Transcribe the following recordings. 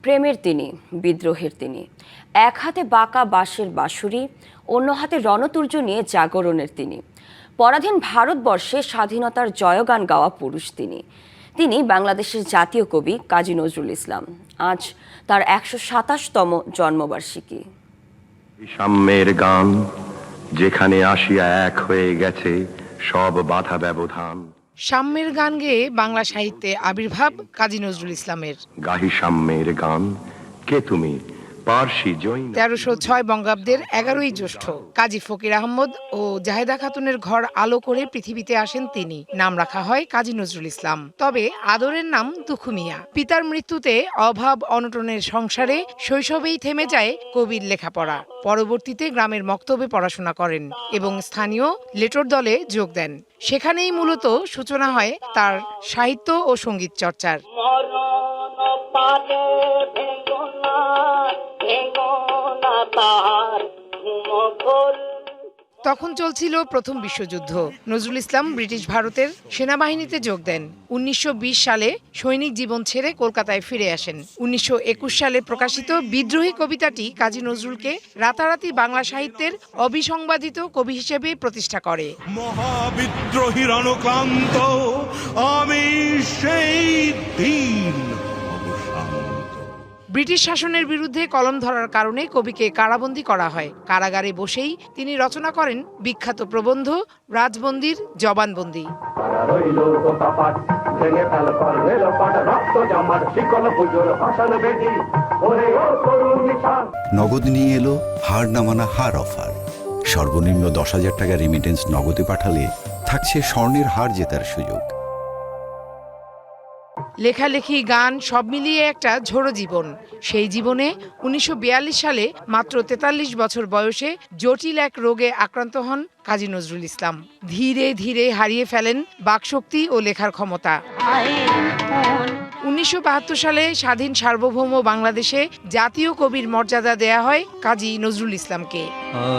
প্রেমের তিনি, বিদ্রোহের তিনি। এক হাতে বাঁকা বাঁশের বাঁশুরি, অন্য হাতে রণতুর্য নিয়ে জাগরণের তিনি। পরাধীন ভারতবর্ষে স্বাধীনতার জয়গান গাওয়া পুরুষ তিনি। তিনি বাংলাদেশের জাতীয় কবি কাজী নজরুল ইসলাম। আজ তার ১২৭তম জন্মবার্ষিকী। সাম্যের গান, যেখানে আসিয়া এক হয়ে গেছে সব বাধা ব্যবধান। সাম্যের গান গেয়ে বাংলা সাহিত্যে আবির্ভাব কাজী নজরুল ইসলামের। গাহি সাম্যের গান, কে তুমি পার্সি জৈন। ১৩০৬ বঙ্গাব্দের ১১ই জ্যৈষ্ঠ কাজী ফকির আহমদ ও জাহেদা খাতুনের ঘর আলো করে পৃথিবীতে আসেন তিনি। নাম রাখা হয় কাজী নজরুল ইসলাম, তবে আদরের নাম দুখু মিয়া। পিতার মৃত্যুতে অভাব অনটনের সংসারে শৈশবেই থেমে যায় কবির লেখাপড়া। পরবর্তীতে গ্রামের মক্তবে পড়াশোনা করেন এবং স্থানীয় লেটর দলে যোগ দেন। সেখানেই মূলত সূচনা হয় তার সাহিত্য ও সঙ্গীত চর্চার। তখন চলছিল প্রথম বিশ্বযুদ্ধ। নজরুল ইসলাম ব্রিটিশ ভারতের সেনাবাহিনীতে যোগ দেন। ১৯২০ সালে সৈনিক জীবন ছেড়ে কলকাতায় ফিরে আসেন। ১৯২১ সালে প্রকাশিত বিদ্রোহী কবিতাটি কাজী নজরুলকে রাতারাতি বাংলা সাহিত্যের অবিসংবাদিত কবি হিসেবে প্রতিষ্ঠা করে। মহাবিদ্রোহীর অনুক্লান্ত আমি সেই দিন। ব্রিটিশ শাসনের বিরুদ্ধে কলম ধরার কারণে কবিকে কারাবন্দী করা হয়। কারাগারে বসেই তিনি রচনা করেন বিখ্যাত প্রবন্ধ রাজবন্দির জবানবন্দি। নগদ নিয়ে এলো হার না মানা হার অফার। সর্বনিম্ন ১০,০০০ টাকা রেমিটেন্স নগদে পাঠালে থাকছে স্বর্ণের হার জেতার সুযোগ। লেখালেখি, গান সব মিলিয়ে একটা ঝোড়ো জীবন। সেই জীবনে ১৯৪২ সালে মাত্র ৪৩ বছর বয়সে জটিল এক রোগে আক্রান্ত হন কাজী নজরুল ইসলাম। ধীরে ধীরে হারিয়ে ফেলেন বাকশক্তি ও লেখার ক্ষমতা। ১৯৭২ সালে স্বাধীন সার্বভৌম বাংলাদেশে জাতীয় কবির মর্যাদা দেয়া হয় কাজী নজরুল ইসলামকে।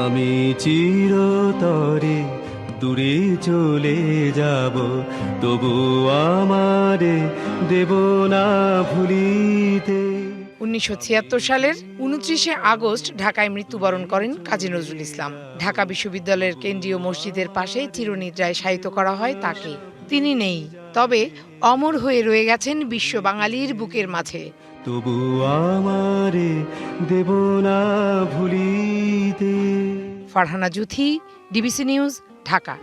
আমি চিরতরে দূরে চলে যাব, তবু আমারে দেব না ভুলিতে। ১৯৭৬ সালের ২৯শে আগস্ট ঢাকায় মৃত্যুবরণ করেন কাজী নজরুল ইসলাম। ঢাকা বিশ্ববিদ্যালয়ের কেন্দ্রীয় মসজিদের পাশে চিরনিদ্রায় শায়িত করা হয় তাকে। তিনি নেই, তবে অমর হয়ে রয়ে গেছেন বিশ্ব বাঙালির বুকের মাঝে। তবু আমারে দেব না ভুলিতে। Farhana Juthi, DBC news, Dhaka.